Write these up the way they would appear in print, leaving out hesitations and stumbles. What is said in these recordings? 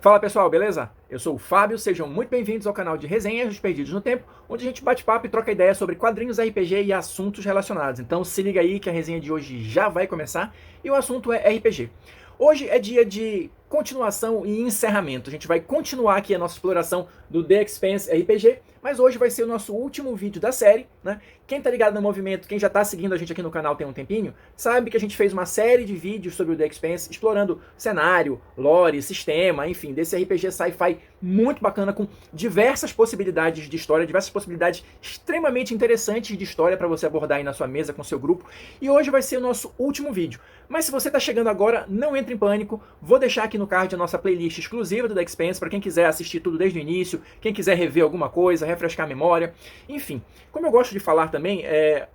Fala pessoal, beleza? Eu sou o Fábio, sejam muito bem-vindos ao canal de Resenhas dos Perdidos no Tempo, onde a gente bate papo e troca ideia sobre quadrinhos RPG e assuntos relacionados. Então se liga aí que a resenha de hoje já vai começar e o assunto é RPG. Hoje é dia de continuação e encerramento. A gente vai continuar aqui a nossa exploração do The Expanse RPG, mas hoje vai ser o nosso último vídeo da série, né? Quem tá ligado no movimento, quem já tá seguindo a gente aqui no canal tem um tempinho, sabe que a gente fez uma série de vídeos sobre o The Expanse, explorando cenário, lore, sistema, enfim, desse RPG sci-fi muito bacana, com diversas possibilidades de história, diversas possibilidades extremamente interessantes de história para você abordar aí na sua mesa com seu grupo. E hoje vai ser o nosso último vídeo. Mas se você tá chegando agora, não entre em pânico, vou deixar aqui no card a nossa playlist exclusiva do The Expanse para quem quiser assistir tudo desde o início, quem quiser rever alguma coisa, refrescar a memória, enfim. Como eu gosto de falar também,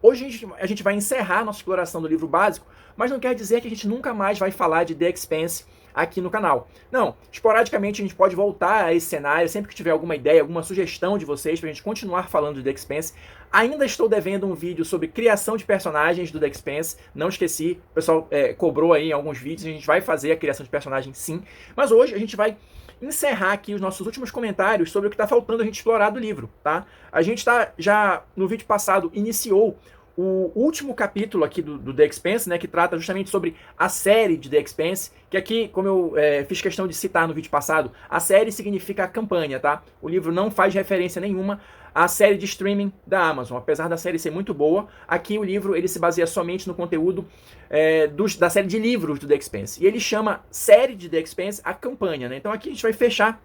hoje a gente vai encerrar a nossa exploração do livro básico, mas não quer dizer que a gente nunca mais vai falar de The Expanse aqui no canal. Não, esporadicamente a gente pode voltar a esse cenário, sempre que tiver alguma ideia, alguma sugestão de vocês pra gente continuar falando de The Expanse. Ainda estou devendo um vídeo sobre criação de personagens do The Expanse, não esqueci, o pessoal cobrou aí em alguns vídeos, a gente vai fazer a criação de personagens sim, mas hoje a gente vai encerrar aqui os nossos últimos comentários sobre o que está faltando a gente explorar do livro, tá? A gente já, no vídeo passado, iniciou o último capítulo aqui do The Expanse, né, que trata justamente sobre a série de The Expanse, que aqui, como eu fiz questão de citar no vídeo passado, a série significa a campanha, tá? O livro não faz referência nenhuma à série de streaming da Amazon. Apesar da série ser muito boa, aqui o livro ele se baseia somente no conteúdo da série de livros do The Expanse. E ele chama série de The Expanse a campanha, né? Então aqui a gente vai fechar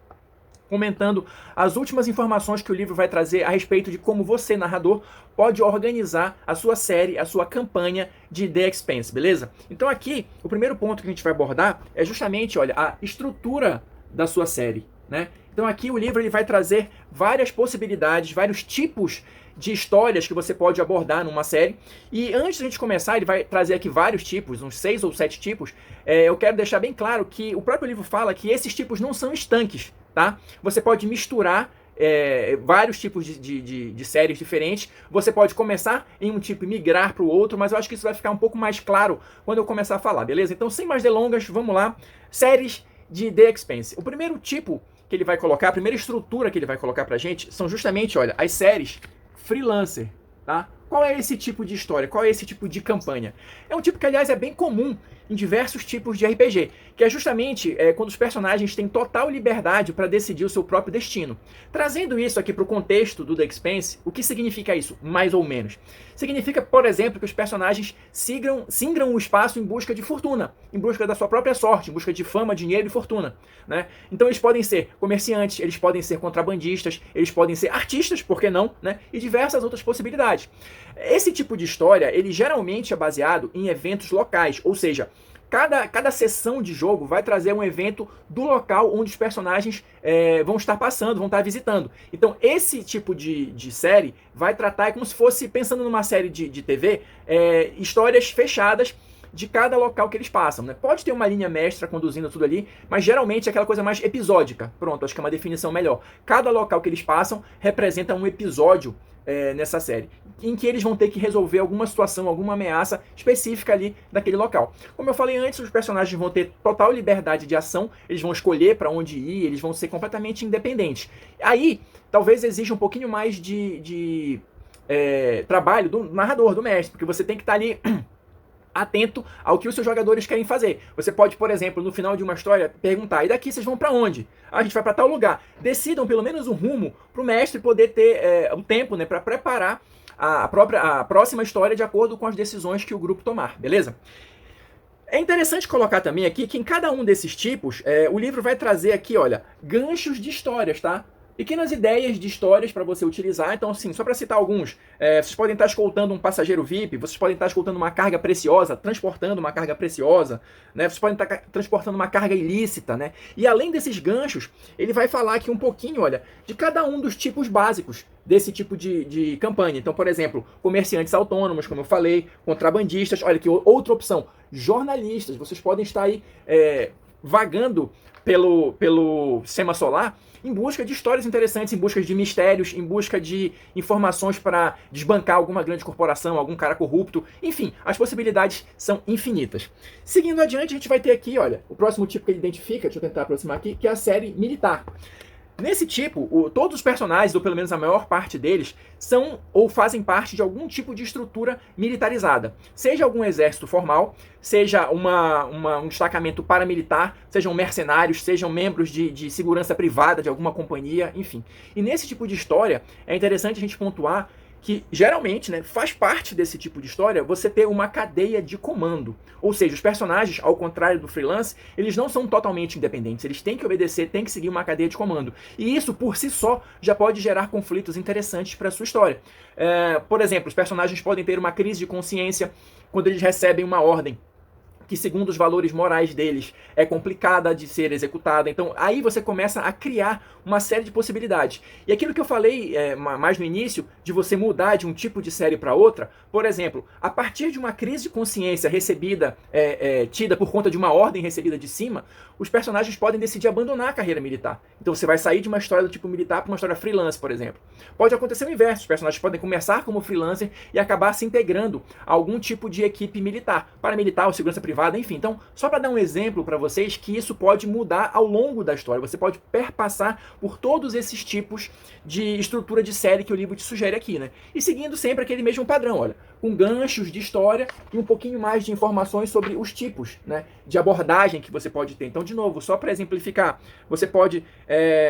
comentando as últimas informações que o livro vai trazer a respeito de como você, narrador, pode organizar a sua série, a sua campanha de The Expanse, beleza? Então aqui, o primeiro ponto que a gente vai abordar é justamente, olha, a estrutura da sua série, né? Então aqui o livro ele vai trazer várias possibilidades, vários tipos de histórias que você pode abordar numa série. E antes de a gente começar, ele vai trazer aqui vários tipos, uns 6 ou 7 tipos. Eu quero deixar bem claro que o próprio livro fala que esses tipos não são estanques, tá? Você pode misturar vários tipos de séries diferentes. Você pode começar em um tipo e migrar para o outro, mas eu acho que isso vai ficar um pouco mais claro quando eu começar a falar, beleza? Então, sem mais delongas, vamos lá. Séries de The Expanse. O primeiro tipo que ele vai colocar, a primeira estrutura que ele vai colocar pra gente, são justamente, olha, as séries freelancer, tá? Qual é esse tipo de história? Qual é esse tipo de campanha? É um tipo que, aliás, é bem comum em diversos tipos de RPG, que é justamente quando os personagens têm total liberdade para decidir o seu próprio destino. Trazendo isso aqui para o contexto do The Expanse, o que significa isso, mais ou menos? Significa, por exemplo, que os personagens singram o espaço em busca de fortuna, em busca da sua própria sorte, em busca de fama, dinheiro e fortuna, né? Então eles podem ser comerciantes, eles podem ser contrabandistas, eles podem ser artistas, por que não, né? E diversas outras possibilidades. Esse tipo de história, ele geralmente é baseado em eventos locais, ou seja, cada sessão de jogo vai trazer um evento do local onde os personagens vão estar passando, vão estar visitando. Então esse tipo de série vai tratar, é como se fosse, pensando numa série de TV, histórias fechadas de cada local que eles passam, né? Pode ter uma linha mestra conduzindo tudo ali, mas geralmente é aquela coisa mais episódica. Pronto, acho que é uma definição melhor. Cada local que eles passam representa um episódio nessa série, em que eles vão ter que resolver alguma situação, alguma ameaça específica ali daquele local. Como eu falei antes, os personagens vão ter total liberdade de ação, eles vão escolher para onde ir, eles vão ser completamente independentes. Aí, talvez exija um pouquinho mais de trabalho do narrador, do mestre, porque você tem que estar ali atento ao que os seus jogadores querem fazer. Você pode, por exemplo, no final de uma história, perguntar: e daqui vocês vão para onde? A gente vai para tal lugar. Decidam pelo menos um rumo para o mestre poder ter um tempo, né, para preparar a próxima história de acordo com as decisões que o grupo tomar, beleza? É interessante colocar também aqui que em cada um desses tipos, o livro vai trazer aqui, olha, ganchos de histórias, tá? Pequenas ideias de histórias para você utilizar. Então, assim, só para citar alguns, vocês podem estar escoltando um passageiro VIP, vocês podem estar escoltando uma carga preciosa, transportando uma carga preciosa, né? Vocês podem estar transportando uma carga ilícita, né? E além desses ganchos, ele vai falar aqui um pouquinho, olha, de cada um dos tipos básicos desse tipo de campanha. Então, por exemplo, comerciantes autônomos, como eu falei, contrabandistas, olha que outra opção, jornalistas, vocês podem estar aí vagando pelo sistema solar em busca de histórias interessantes, em busca de mistérios, em busca de informações para desbancar alguma grande corporação, algum cara corrupto. Enfim, as possibilidades são infinitas. Seguindo adiante, a gente vai ter aqui, olha, o próximo tipo que ele identifica, deixa eu tentar aproximar aqui, que é a série militar. Nesse tipo, todos os personagens, ou pelo menos a maior parte deles, são ou fazem parte de algum tipo de estrutura militarizada. Seja algum exército formal, seja um destacamento paramilitar, sejam mercenários, sejam membros de segurança privada de alguma companhia, enfim. E nesse tipo de história, é interessante a gente pontuar que geralmente, né, faz parte desse tipo de história você ter uma cadeia de comando. Ou seja, os personagens, ao contrário do freelance, eles não são totalmente independentes. Eles têm que obedecer, têm que seguir uma cadeia de comando. E isso, por si só, já pode gerar conflitos interessantes para a sua história. Por exemplo, os personagens podem ter uma crise de consciência quando eles recebem uma ordem que, segundo os valores morais deles, é complicada de ser executada. Então, aí você começa a criar uma série de possibilidades. E aquilo que eu falei mais no início, de você mudar de um tipo de série para outra, por exemplo, a partir de uma crise de consciência recebida, tida por conta de uma ordem recebida de cima, os personagens podem decidir abandonar a carreira militar. Então, você vai sair de uma história do tipo militar para uma história freelance, por exemplo. Pode acontecer o inverso, os personagens podem começar como freelancer e acabar se integrando a algum tipo de equipe militar, paramilitar ou segurança privada, enfim. Então, só para dar um exemplo para vocês que isso pode mudar ao longo da história. Você pode perpassar por todos esses tipos de estrutura de série que o livro te sugere aqui, né? E seguindo sempre aquele mesmo padrão, olha, com ganchos de história e um pouquinho mais de informações sobre os tipos, né, de abordagem que você pode ter. Então, de novo, só para exemplificar, você pode,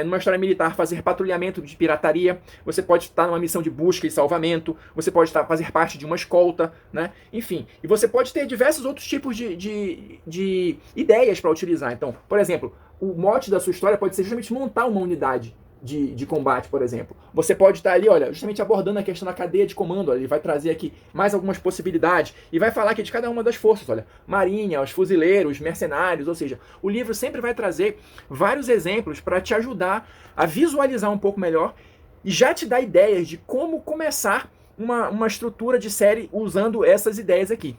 numa história militar, fazer patrulhamento de pirataria, você pode estar numa missão de busca e salvamento, você pode fazer parte de uma escolta, né? Enfim, e você pode ter diversos outros tipos de ideias para utilizar. Então, por exemplo, o mote da sua história pode ser justamente montar uma unidade de combate, por exemplo. Você pode estar ali, olha, justamente abordando a questão da cadeia de comando. Olha, ele vai trazer aqui mais algumas possibilidades e vai falar aqui de cada uma das forças, olha, marinha, os fuzileiros, mercenários, ou seja, o livro sempre vai trazer vários exemplos para te ajudar a visualizar um pouco melhor e já te dar ideias de como começar uma estrutura de série usando essas ideias aqui.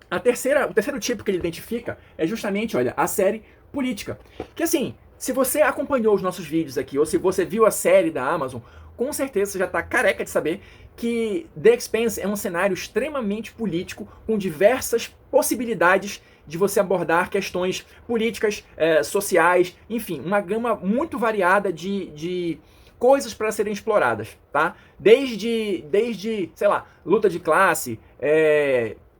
O terceiro tipo que ele identifica é justamente, olha, a série política. Que assim, se você acompanhou os nossos vídeos aqui, ou se você viu a série da Amazon, com certeza você já está careca de saber que The Expanse é um cenário extremamente político, com diversas possibilidades de você abordar questões políticas, sociais, enfim, uma gama muito variada de coisas para serem exploradas, tá? Desde, sei lá, luta de classe,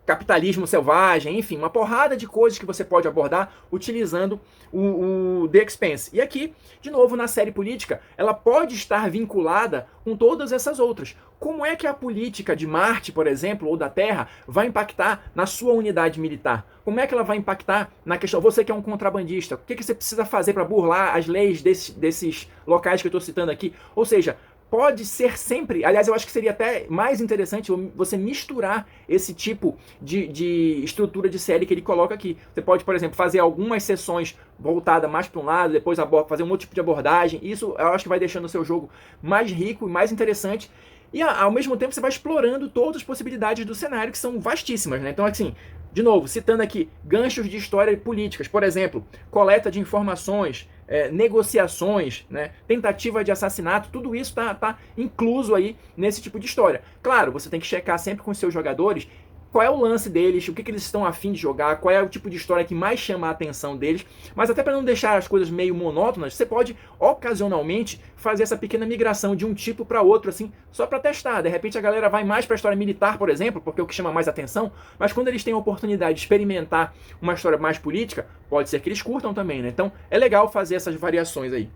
capitalismo selvagem, enfim, uma porrada de coisas que você pode abordar utilizando o The Expanse. E aqui, de novo, na série política, ela pode estar vinculada com todas essas outras. Como é que a política de Marte, por exemplo, ou da Terra, vai impactar na sua unidade militar? Como é que ela vai impactar na questão, você que é um contrabandista, o que você precisa fazer para burlar as leis desses locais que eu estou citando aqui? Ou seja, pode ser sempre, aliás, eu acho que seria até mais interessante você misturar esse tipo de estrutura de série que ele coloca aqui. Você pode, por exemplo, fazer algumas sessões voltadas mais para um lado, depois fazer um outro tipo de abordagem. Isso eu acho que vai deixando o seu jogo mais rico e mais interessante. E ao mesmo tempo você vai explorando todas as possibilidades do cenário, que são vastíssimas, né? Então, assim, de novo, citando aqui, ganchos de história políticas, por exemplo, coleta de informações, negociações, né, tentativa de assassinato, tudo isso tá incluso aí nesse tipo de história. Claro, você tem que checar sempre com os seus jogadores qual é o lance deles, o que eles estão a fim de jogar, qual é o tipo de história que mais chama a atenção deles, mas até para não deixar as coisas meio monótonas, você pode ocasionalmente fazer essa pequena migração de um tipo para outro, assim, só para testar. De repente a galera vai mais para a história militar, por exemplo, porque é o que chama mais atenção, mas quando eles têm a oportunidade de experimentar uma história mais política, pode ser que eles curtam também, né? Então é legal fazer essas variações aí.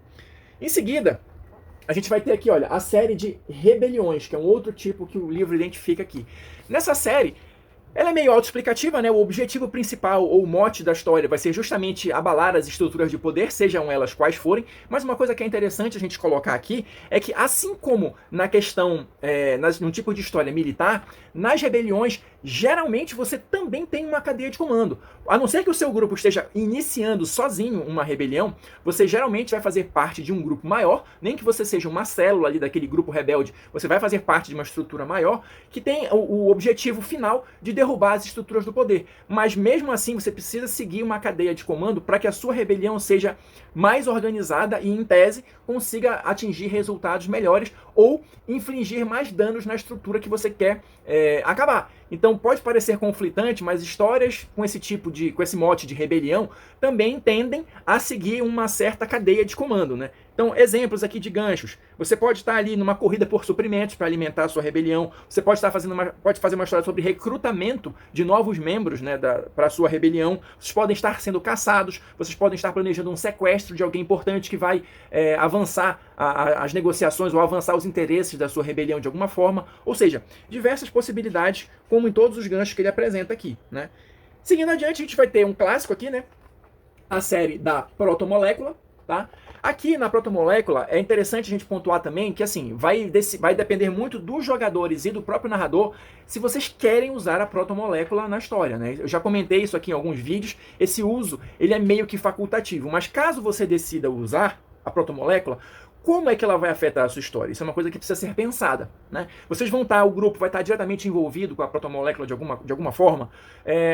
Em seguida, a gente vai ter aqui, olha, a série de rebeliões, que é um outro tipo que o livro identifica aqui. Nessa série, ela é meio autoexplicativa, né? O objetivo principal ou o mote da história vai ser justamente abalar as estruturas de poder, sejam elas quais forem, mas uma coisa que é interessante a gente colocar aqui é que, assim como na questão, num tipo de história militar, nas rebeliões, geralmente você também tem uma cadeia de comando. A não ser que o seu grupo esteja iniciando sozinho uma rebelião, você geralmente vai fazer parte de um grupo maior, nem que você seja uma célula ali daquele grupo rebelde, você vai fazer parte de uma estrutura maior, que tem o objetivo final de derrotar derrubar as estruturas do poder. Mas mesmo assim você precisa seguir uma cadeia de comando para que a sua rebelião seja mais organizada e, em tese, consiga atingir resultados melhores ou infligir mais danos na estrutura que você quer acabar. Então pode parecer conflitante, mas histórias com esse mote de rebelião também tendem a seguir uma certa cadeia de comando, né? Então, exemplos aqui de ganchos. Você pode estar ali numa corrida por suprimentos para alimentar a sua rebelião. Você pode estar pode fazer uma história sobre recrutamento de novos membros, né, para a sua rebelião. Vocês podem estar sendo caçados. Vocês podem estar planejando um sequestro de alguém importante que vai avançar as negociações ou avançar os interesses da sua rebelião de alguma forma. Ou seja, diversas possibilidades, como em todos os ganchos que ele apresenta aqui, né? Seguindo adiante, a gente vai ter um clássico aqui, né? A série da protomolécula, tá? Aqui na protomolécula é interessante a gente pontuar também que assim vai depender muito dos jogadores e do próprio narrador se vocês querem usar a protomolécula na história, né? Eu já comentei isso aqui em alguns vídeos. Esse uso ele é meio que facultativo, mas caso você decida usar a protomolécula, como é que ela vai afetar a sua história? Isso é uma coisa que precisa ser pensada, né? O grupo vai estar diretamente envolvido com a protomolécula de alguma forma.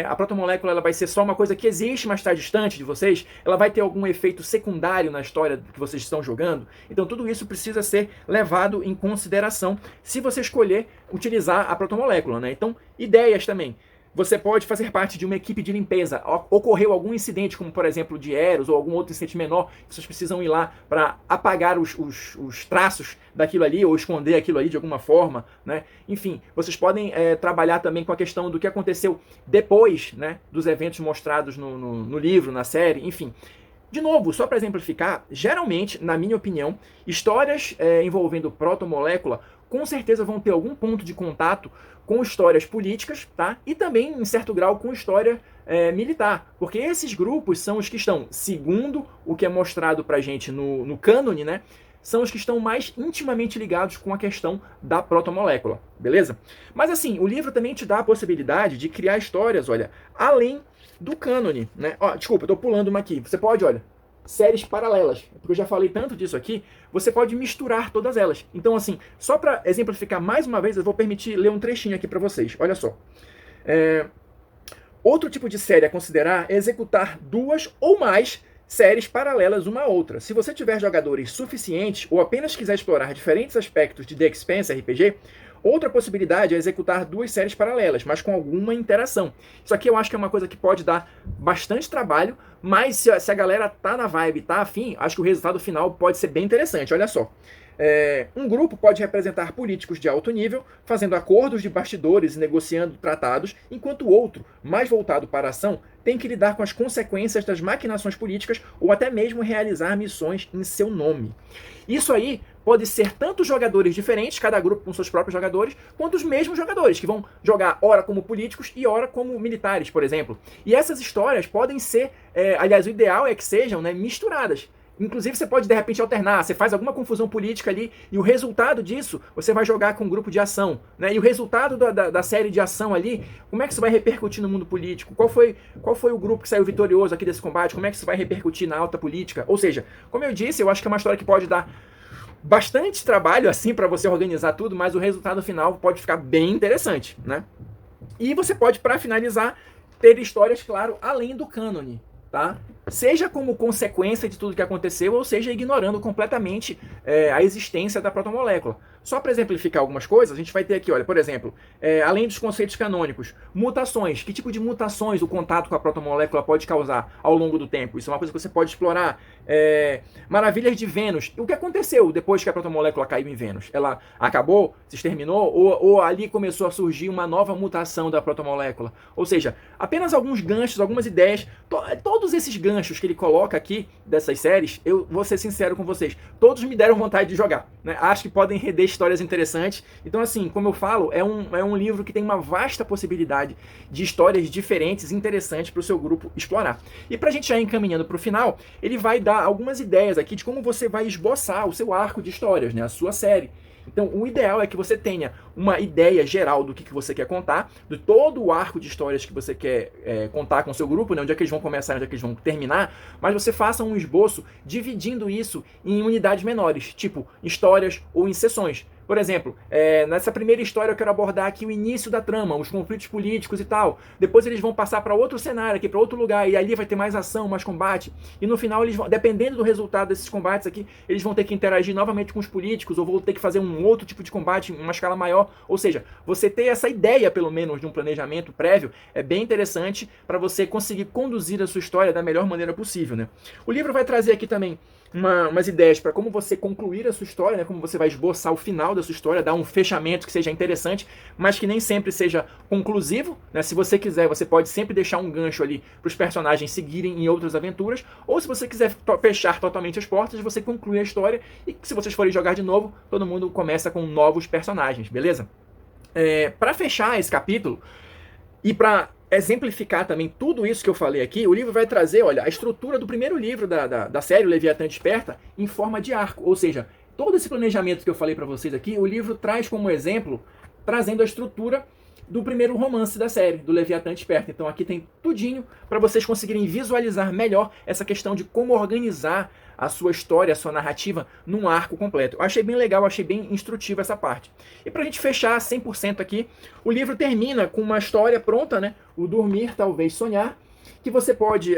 A protomolécula ela vai ser só uma coisa que existe, mas está distante de vocês. Ela vai ter algum efeito secundário na história que vocês estão jogando. Então tudo isso precisa ser levado em consideração se você escolher utilizar a protomolécula, né? Então, ideias também. Você pode fazer parte de uma equipe de limpeza. Ocorreu algum incidente, como por exemplo de Eros ou algum outro incidente menor, que vocês precisam ir lá para apagar os traços daquilo ali ou esconder aquilo ali de alguma forma, né? Enfim, vocês podem trabalhar também com a questão do que aconteceu depois, né, dos eventos mostrados no livro, na série, enfim. De novo, só para exemplificar, geralmente, na minha opinião, histórias envolvendo protomolécula com certeza vão ter algum ponto de contato com histórias políticas, tá? E também, em certo grau, com história militar. Porque esses grupos são os que estão, segundo o que é mostrado pra gente no cânone, né? São os que estão mais intimamente ligados com a questão da protomolécula, beleza? Mas assim, o livro também te dá a possibilidade de criar histórias, olha, além do cânone, né? Ó, desculpa, eu tô pulando uma aqui. Você pode, olha, séries paralelas, porque eu já falei tanto disso aqui, você pode misturar todas elas. Então, assim, só para exemplificar mais uma vez, eu vou permitir ler um trechinho aqui para vocês. Olha só. Outro tipo de série a considerar é executar 2 ou mais séries paralelas uma a outra. Se você tiver jogadores suficientes ou apenas quiser explorar diferentes aspectos de The Expanse RPG, outra possibilidade é executar 2 séries paralelas, mas com alguma interação. Isso aqui eu acho que é uma coisa que pode dar bastante trabalho, mas se a galera tá na vibe, tá afim, acho que o resultado final pode ser bem interessante. Olha só. Um grupo pode representar políticos de alto nível, fazendo acordos de bastidores e negociando tratados, enquanto o outro, mais voltado para a ação, tem que lidar com as consequências das maquinações políticas ou até mesmo realizar missões em seu nome. Isso aí pode ser tanto jogadores diferentes, cada grupo com seus próprios jogadores, quanto os mesmos jogadores, que vão jogar ora como políticos e ora como militares, por exemplo. E essas histórias podem ser, aliás, o ideal é que sejam, né, misturadas. Inclusive você pode de repente alternar, você faz alguma confusão política ali e o resultado disso você vai jogar com um grupo de ação, né? E o resultado da série de ação ali, como é que isso vai repercutir no mundo político? Qual foi o grupo que saiu vitorioso aqui desse combate? Como é que isso vai repercutir na alta política? Ou seja, como eu disse, eu acho que é uma história que pode dar bastante trabalho assim para você organizar tudo, mas o resultado final pode ficar bem interessante, né? E você pode, para finalizar, ter histórias, claro, além do cânone, tá? Seja como consequência de tudo que aconteceu, ou seja, ignorando completamente a existência da protomolécula. Só para exemplificar algumas coisas, a gente vai ter aqui, olha, por exemplo, além dos conceitos canônicos, mutações. Que tipo de mutações o contato com a protomolécula pode causar ao longo do tempo? Isso é uma coisa que você pode explorar. Maravilhas de Vênus. O que aconteceu depois que a protomolécula caiu em Vênus? Ela acabou, se exterminou, ou ali começou a surgir uma nova mutação da protomolécula? Ou seja, apenas alguns ganchos, algumas ideias. Todos esses ganchos que ele coloca aqui dessas séries, eu vou ser sincero com vocês, todos me deram vontade de jogar, né? Acho que podem render histórias interessantes. Então, assim, como eu falo, é um livro que tem uma vasta possibilidade de histórias diferentes e interessantes para o seu grupo explorar. E para a gente já ir encaminhando para o final, ele vai dar algumas ideias aqui de como você vai esboçar o seu arco de histórias, né? A sua série. Então, o ideal é que você tenha uma ideia geral do que você quer contar, de todo o arco de histórias que você quer contar com o seu grupo, né? Onde é que eles vão começar, onde é que eles vão terminar, mas você faça um esboço dividindo isso em unidades menores, tipo histórias ou em sessões. Por exemplo, nessa primeira história eu quero abordar aqui o início da trama, os conflitos políticos e tal. Depois eles vão passar para outro cenário aqui, para outro lugar, e ali vai ter mais ação, mais combate. E no final, eles vão, dependendo do resultado desses combates aqui, eles vão ter que interagir novamente com os políticos, ou vão ter que fazer um outro tipo de combate em uma escala maior. Ou seja, você ter essa ideia, pelo menos, de um planejamento prévio, é bem interessante para você conseguir conduzir a sua história da melhor maneira possível, né? O livro vai trazer aqui também umas ideias para como você concluir a sua história, né? Como você vai esboçar o final da sua história, dar um fechamento que seja interessante, mas que nem sempre seja conclusivo, né? Se você quiser, você pode sempre deixar um gancho ali para os personagens seguirem em outras aventuras, ou se você quiser fechar totalmente as portas, você conclui a história e se vocês forem jogar de novo, todo mundo começa com novos personagens, beleza? Para fechar esse capítulo e para exemplificar também tudo isso que eu falei aqui, o livro vai trazer, olha, a estrutura do primeiro livro da série, o Leviatã Desperta, em forma de arco. Ou seja, todo esse planejamento que eu falei para vocês aqui, o livro traz como exemplo, trazendo a estrutura do primeiro romance da série, do Leviatã Desperta. Então aqui tem tudinho para vocês conseguirem visualizar melhor essa questão de como organizar a sua história, a sua narrativa num arco completo. Eu achei bem legal, achei bem instrutivo essa parte. E pra gente fechar 100% aqui, o livro termina com uma história pronta, né? O Dormir, Talvez Sonhar, que você pode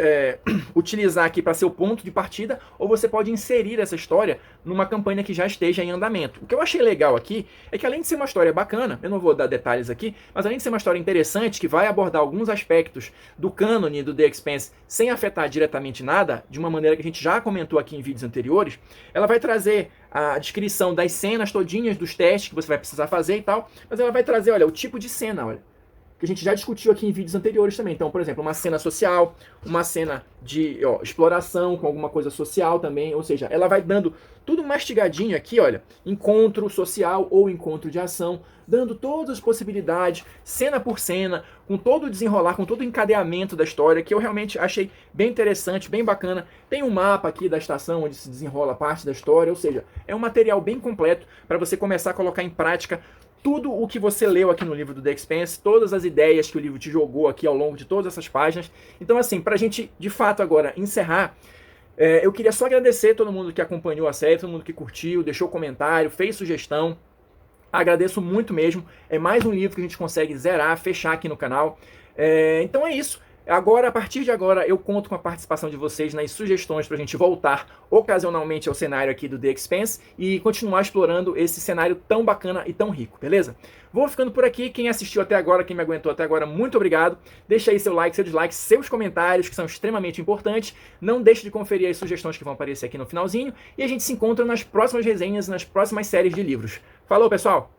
utilizar aqui para ser o ponto de partida, ou você pode inserir essa história numa campanha que já esteja em andamento. O que eu achei legal aqui é que além de ser uma história bacana, eu não vou dar detalhes aqui, mas além de ser uma história interessante, que vai abordar alguns aspectos do cânone do The Expanse sem afetar diretamente nada, de uma maneira que a gente já comentou aqui em vídeos anteriores, ela vai trazer a descrição das cenas todinhas, dos testes que você vai precisar fazer e tal, mas ela vai trazer, olha, o tipo de cena, olha, que a gente já discutiu aqui em vídeos anteriores também. Então, por exemplo, uma cena social, uma cena de exploração com alguma coisa social também, ou seja, ela vai dando tudo mastigadinho aqui, olha, encontro social ou encontro de ação, dando todas as possibilidades, cena por cena, com todo o desenrolar, com todo o encadeamento da história, que eu realmente achei bem interessante, bem bacana. Tem um mapa aqui da estação onde se desenrola parte da história, ou seja, é um material bem completo para você começar a colocar em prática tudo o que você leu aqui no livro do The Expanse, todas as ideias que o livro te jogou aqui ao longo de todas essas páginas. Então, assim, pra gente, de fato, agora encerrar, eu queria só agradecer todo mundo que acompanhou a série, todo mundo que curtiu, deixou comentário, fez sugestão. Agradeço muito mesmo. É mais um livro que a gente consegue zerar, fechar aqui no canal. Então é isso. Agora, a partir de agora, eu conto com a participação de vocês nas sugestões para a gente voltar ocasionalmente ao cenário aqui do The Expanse e continuar explorando esse cenário tão bacana e tão rico, beleza? Vou ficando por aqui. Quem assistiu até agora, quem me aguentou até agora, muito obrigado. Deixa aí seu like, seu dislike, seus comentários, que são extremamente importantes. Não deixe de conferir as sugestões que vão aparecer aqui no finalzinho. E a gente se encontra nas próximas resenhas, nas próximas séries de livros. Falou, pessoal!